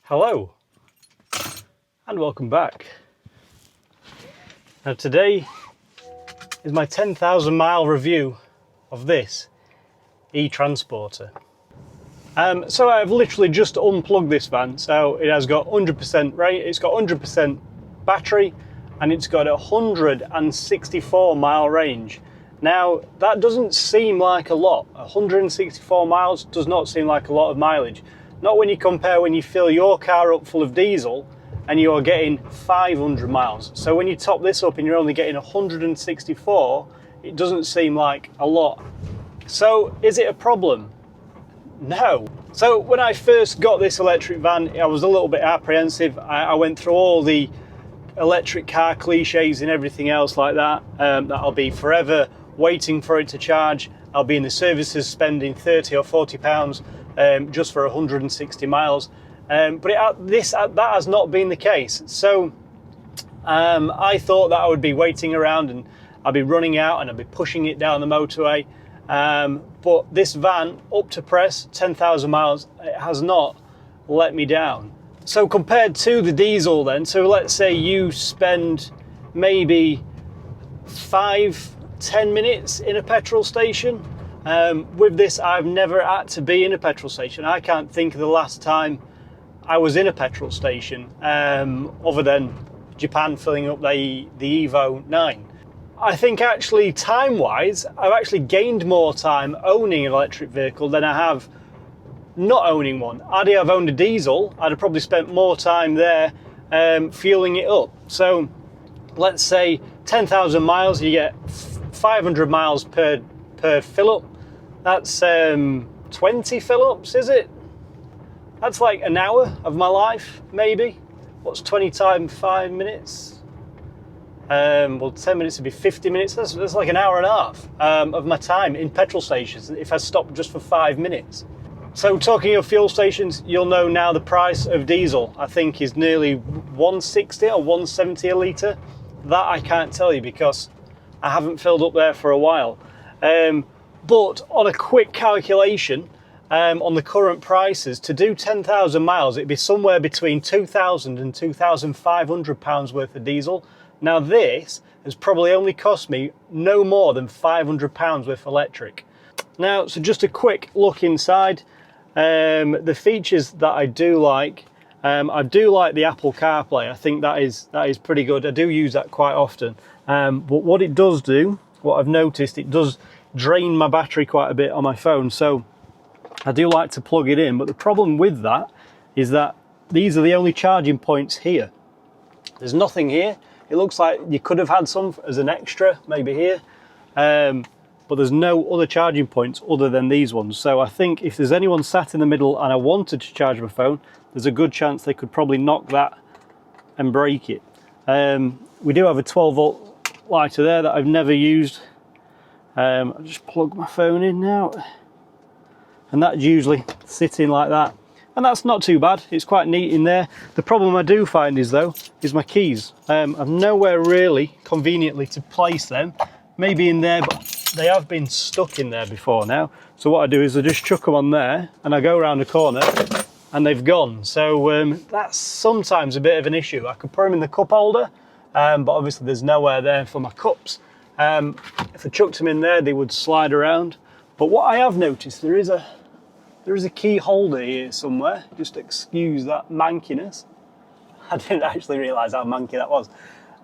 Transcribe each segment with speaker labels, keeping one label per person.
Speaker 1: Hello and welcome back. Now today is my 10,000 mile review of this e-transporter. So I've literally just unplugged this van, so it has got 100% range, it's got 100% battery, and it's got a 164 mile range. Now that doesn't seem like a lot. 164 miles does not seem like a lot of mileage. Not when you compare when you fill your car up full of diesel and you're getting 500 miles. So when you top this up and you're only getting 164, it doesn't seem like a lot. So is it a problem? No. So when I first got this electric van, I was a little bit apprehensive. I went through all the electric car cliches and everything else like that. That I'll be forever waiting for it to charge. I'll be in the services spending 30 or 40 pounds just for 160 miles. But that has not been the case. So I thought that I would be waiting around and I'd be running out and I'd be pushing it down the motorway. But this van, up to press, 10,000 miles, it has not let me down. So compared to the diesel then, so let's say you spend maybe 5-10 minutes in a petrol station. With this, I've never had to be in a petrol station. I can't think of the last time I was in a petrol station, other than Japan filling up the Evo 9. I think actually time-wise, I've actually gained more time owning an electric vehicle than I have not owning one. Had I owned a diesel, I'd have probably spent more time there fueling it up. So let's say 10,000 miles, you get 500 miles per fill-up. That's 20 fill-ups, is it? That's like an hour of my life, maybe. What's 20 times 5 minutes? Well, 10 minutes would be 50 minutes. That's like an hour and a half of my time in petrol stations if I stopped just for 5 minutes. So talking of fuel stations, you'll know now the price of diesel, I think, is nearly 160 or 170 a litre. That I can't tell you because I haven't filled up there for a while. But on a quick calculation, on the current prices, to do 10,000 miles, it'd be somewhere between £2,000 and £2,500 worth of diesel. Now this has probably only cost me no more than £500 worth of electric. Now, so just a quick look inside. The features that I do like the Apple CarPlay. I think that is pretty good. I do use that quite often. But what it does do, what I've noticed, it does drain my battery quite a bit on my phone. So I do like to plug it in. But the problem with that is that these are the only charging points here. There's nothing here. It looks like you could have had some as an extra, maybe here. But there's no other charging points other than these ones. So I think if there's anyone sat in the middle and I wanted to charge my phone, there's a good chance they could probably knock that and break it. We do have a 12 volt lighter there that I've never used. I'll just plug my phone in now. And that's usually sitting like that. And that's not too bad, it's quite neat in there. The problem I do find is my keys. I've nowhere really conveniently to place them. Maybe in there, but they have been stuck in there before now. So what I do is I just chuck them on there and I go around the corner and they've gone. So that's sometimes a bit of an issue. I could put them in the cup holder, but obviously there's nowhere there for my cups. If I chucked them in there, they would slide around. But what I have noticed, there is a key holder here somewhere. Just excuse that mankiness. I didn't actually realise how manky that was.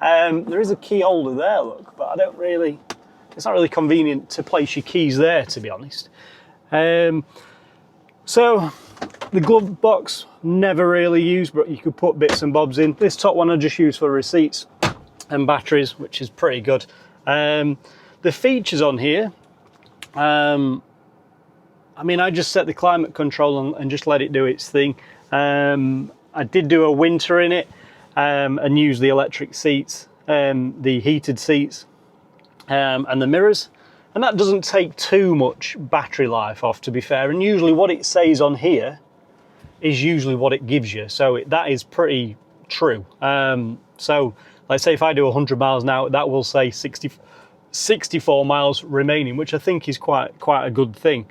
Speaker 1: There is a key holder there, look, but it's not really convenient to place your keys there, to be honest. So the glove box, never really used, but you could put bits and bobs in. This top one I just use for receipts and batteries, which is pretty good. The features on here, I mean, I just set the climate control and just let it do its thing. I did do a winter in it and use the electric seats, the heated seats, and the mirrors. And that doesn't take too much battery life off, to be fair. And usually what it says on here is usually what it gives you. So that is pretty true. So let's say if I do 100 miles now, that will say 60, 64 miles remaining, which I think is quite a good thing.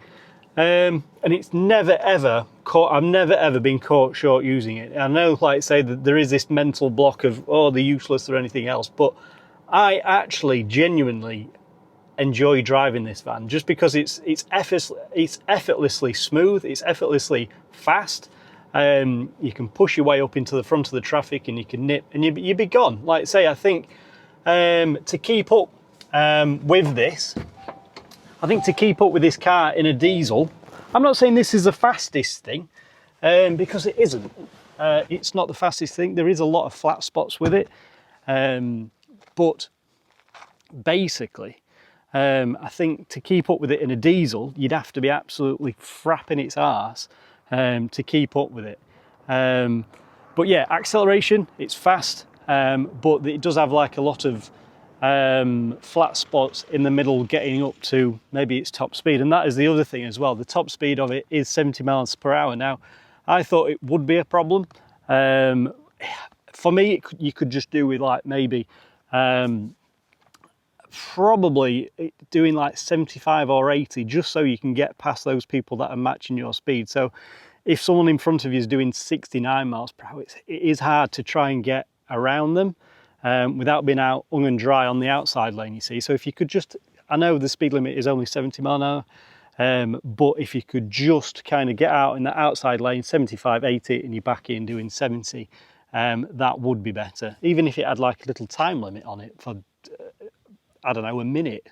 Speaker 1: And it's never ever caught, I've never ever been caught short using it. I know, like say, that there is this mental block of, oh, they're useless or anything else, but I actually genuinely enjoy driving this van just because it's effortlessly smooth, it's effortlessly fast. You can push your way up into the front of the traffic and you can nip and you'd be gone. Like say, I think to keep up with this, I think to keep up with this car in a diesel, I'm not saying this is the fastest thing, because it isn't. It's not the fastest thing. There is a lot of flat spots with it, but basically, I think to keep up with it in a diesel, you'd have to be absolutely frapping its arse to keep up with it. But yeah, acceleration, it's fast, but it does have like a lot of flat spots in the middle getting up to maybe its top speed. And that is the other thing as well. The top speed of it is 70 miles per hour. Now, I thought it would be a problem. For me, you could just do with like maybe probably doing like 75 or 80 just so you can get past those people that are matching your speed. So if someone in front of you is doing 69 miles per hour, it is hard to try and get around them without being out hung and dry on the outside lane, you see. So if you could just, I know the speed limit is only 70 mile an hour, but if you could just kind of get out in the outside lane, 75, 80, and you're back in doing 70, that would be better. Even if it had like a little time limit on it for, I don't know, a minute,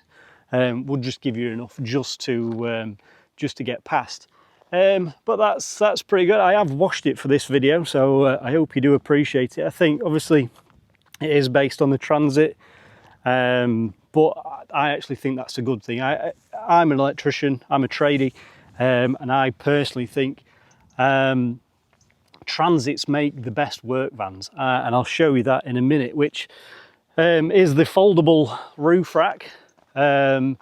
Speaker 1: would just give you enough just to get past. But that's pretty good. I have washed it for this video, so I hope you do appreciate it. I think obviously it is based on the Transit, but I actually think that's a good thing. I'm an electrician, I'm a tradie, and I personally think Transits make the best work vans, and I'll show you that in a minute, which is the foldable roof rack. Right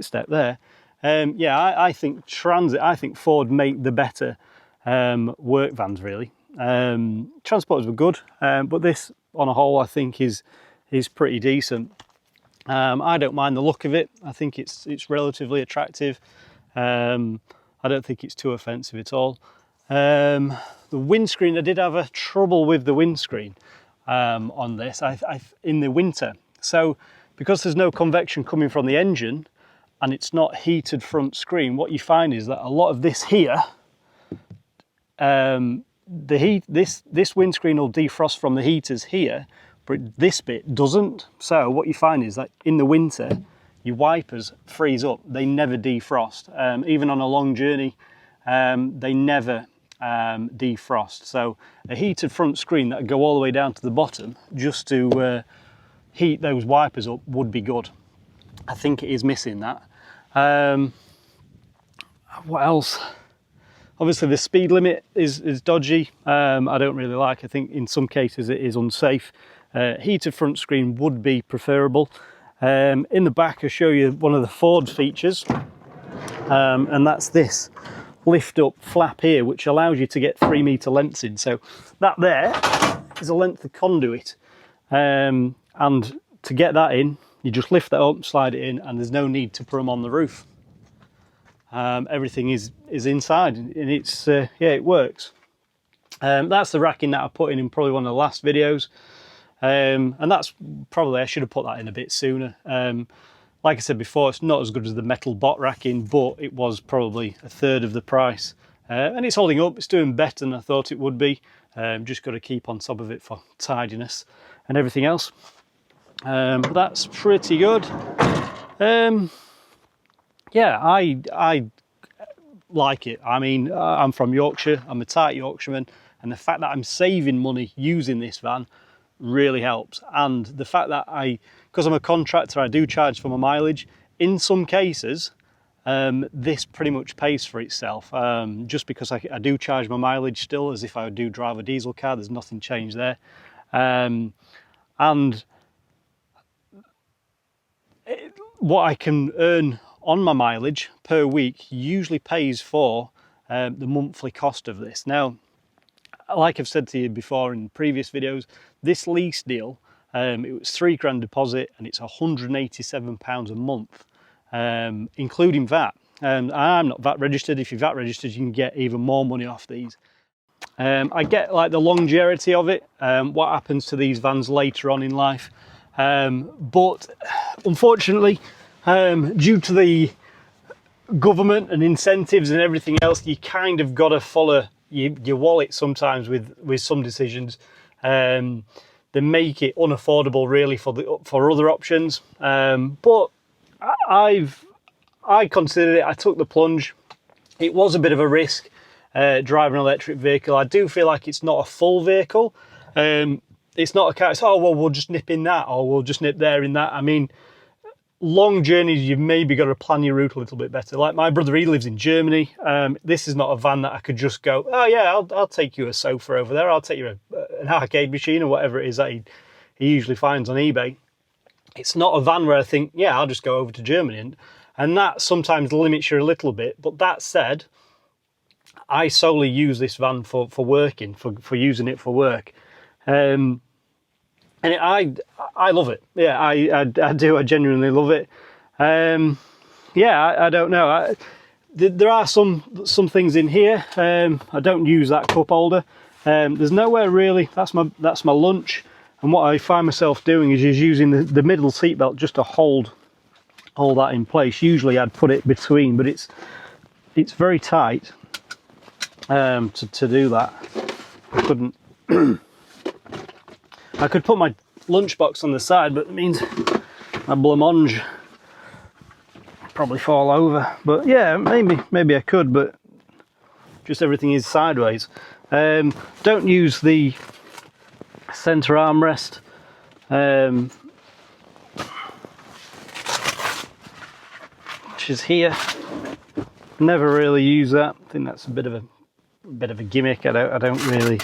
Speaker 1: step there. Yeah, I think Ford make the better work vans, really. Transporters were good, but this on a whole I think is pretty decent. I don't mind the look of it. I think it's relatively attractive. I don't think it's too offensive at all. The windscreen, I did have a trouble with the windscreen on this in the winter. So because there's no convection coming from the engine and it's not heated front screen, what you find is that a lot of this here, this windscreen will defrost from the heaters here, but this bit doesn't. So what you find is that in the winter, your wipers freeze up. They never defrost. Even on a long journey, they never defrost. So a heated front screen that would go all the way down to the bottom just to heat those wipers up would be good. I think it is missing that. What else? Obviously the speed limit is dodgy. I don't really like. I think in some cases it is unsafe. Heated front screen would be preferable. In the back I'll show you one of the Ford features, and that's this lift up flap here, which allows you to get 3 meter lengths in. So that there is a length of conduit, and to get that in, you just lift that up, slide it in, and there's no need to put them on the roof. Everything is inside, and it's yeah, it works. That's the racking that I put in probably one of the last videos, and that's probably, I should have put that in a bit sooner. Like I said before, it's not as good as the metal bot racking, but it was probably a third of the price, and it's holding up. It's doing better than I thought it would be. Just got to keep on top of it for tidiness and everything else. But that's pretty good. Yeah, I like it. I mean, I'm from Yorkshire, I'm a tight Yorkshireman, and the fact that I'm saving money using this van really helps. And the fact that because I'm a contractor, I do charge for my mileage. In some cases, this pretty much pays for itself, just because I do charge my mileage still as if I do drive a diesel car. There's nothing changed there. And what I can earn on my mileage per week usually pays for the monthly cost of this. Now, like I've said to you before in previous videos, this lease deal It was £3 deposit, and it's £187 a month, including VAT. I'm not VAT registered. If you're VAT registered, you can get even more money off these. I get like the longevity of it, what happens to these vans later on in life, but unfortunately, due to the government and incentives and everything else, you kind of got to follow your wallet sometimes with some decisions. They make it unaffordable really for other options, but I considered it. I took the plunge. It was a bit of a risk, driving an electric vehicle. I do feel like it's not a full vehicle. It's not a car. It's, oh well, we'll just nip in that, or we'll just nip there in that. I mean, long journeys, you've maybe got to plan your route a little bit better. Like my brother, he lives in Germany. This is not a van that I could just go, oh yeah, I'll take you a sofa over there. I'll take you an arcade machine or whatever it is that he usually finds on eBay. It's not a van where I think, yeah, I'll just go over to Germany. And that sometimes limits you a little bit. But that said, I solely use this van for working, for using it for work. And I love it. Yeah, I do. I genuinely love it. Yeah, I don't know. There are some things in here. I don't use that cup holder. There's nowhere really. That's my lunch. And what I find myself doing is just using the middle seat belt just to hold that in place. Usually I'd put it between, but it's very tight to do that. I couldn't. I could put my lunchbox on the side, but it means my blancmange probably fall over. But yeah, maybe I could, but just everything is sideways. Don't use the center armrest. Which is here. Never really use that. I think that's a bit of a gimmick. I don't really.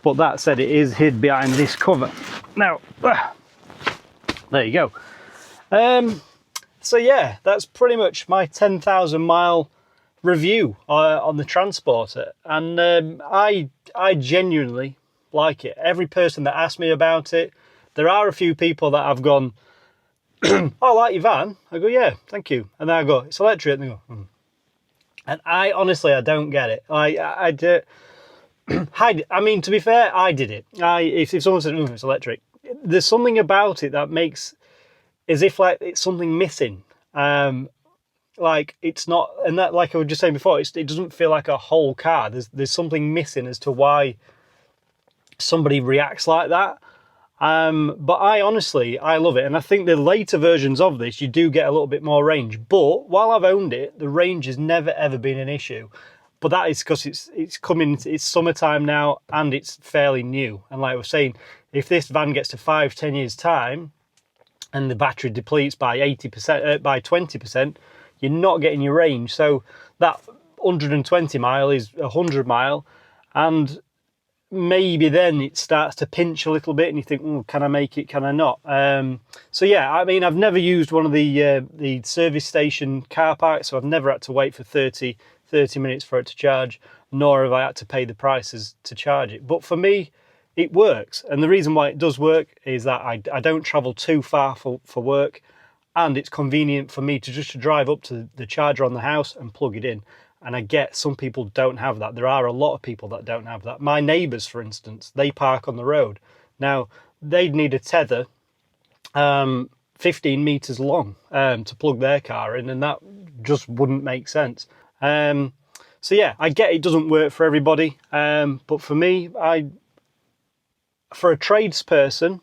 Speaker 1: But that said, it is hid behind this cover. Now, there you go. So yeah, that's pretty much my 10,000 mile review on the Transporter, and I genuinely like it. Every person that asked me about it, there are a few people that have gone, oh, I like your van. I go, yeah, thank you. And then I go, it's electric. And they go, And I honestly don't get it. I mean, to be fair, I did it. If someone said, it's electric, there's something about it that makes as if like it's something missing. Like it's not, and that, like I was just saying before, it doesn't feel like a whole car. There's something missing as to why somebody reacts like that. But I love it, and I think the later versions of this you do get a little bit more range. But while I've owned it, the range has never ever been an issue. But that is because it's summertime now and it's fairly new. And like I was saying, if this van gets to 5-10 years time and the battery depletes by 80%, by 20%, you're not getting your range. So that 120 mile is 100 mile, and maybe then it starts to pinch a little bit and you think, can I make it, can I not? So yeah, I mean, I've never used one of the service station car parks, so I've never had to wait for 30 minutes for it to charge, nor have I had to pay the prices to charge it. But for me, it works. And the reason why it does work is that I don't travel too far for work, and it's convenient for me to drive up to the charger on the house and plug it in. And I get some people don't have that. There are a lot of people that don't have that. My neighbours, for instance, they park on the road. Now, they'd need a tether 15 metres long to plug their car in, and that just wouldn't make sense. So yeah, I get it doesn't work for everybody, but for me, for a tradesperson,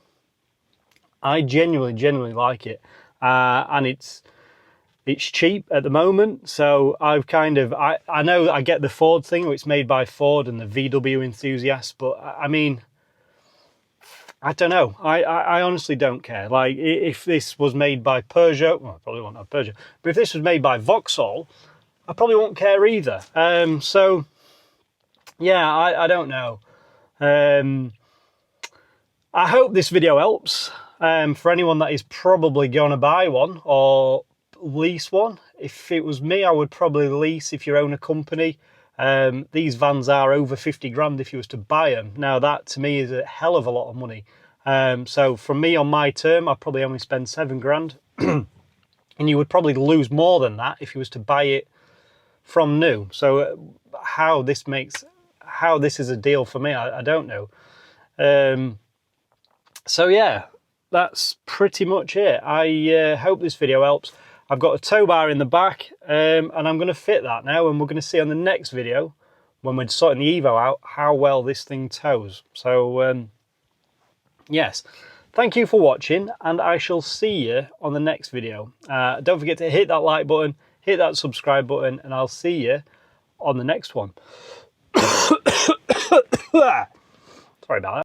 Speaker 1: I genuinely like it, and it's cheap at the moment. So I've I know I get the Ford thing, it's made by Ford and the VW enthusiasts, but I mean, I don't know. I honestly don't care. Like if this was made by Peugeot, well, I probably won't have Peugeot, but if this was made by Vauxhall, I probably won't care either. So yeah, I don't know. I hope this video helps for anyone that is probably going to buy one or lease one. If it was me, I would probably lease if you own a company. These vans are over 50 grand if you was to buy them. Now that to me is a hell of a lot of money. So from me on my term, I'd probably only spend 7 grand. And you would probably lose more than that if you was to buy it from new. So how this is a deal for me, I don't know. So yeah, that's pretty much it. I hope this video helps. I've got a tow bar in the back, and I'm going to fit that now, and we're going to see on the next video, when we're sorting the Evo out, how well this thing tows. So yes, thank you for watching, and I shall see you on the next video. Don't forget to hit that like button, hit that subscribe button, and I'll see you on the next one. Sorry about that.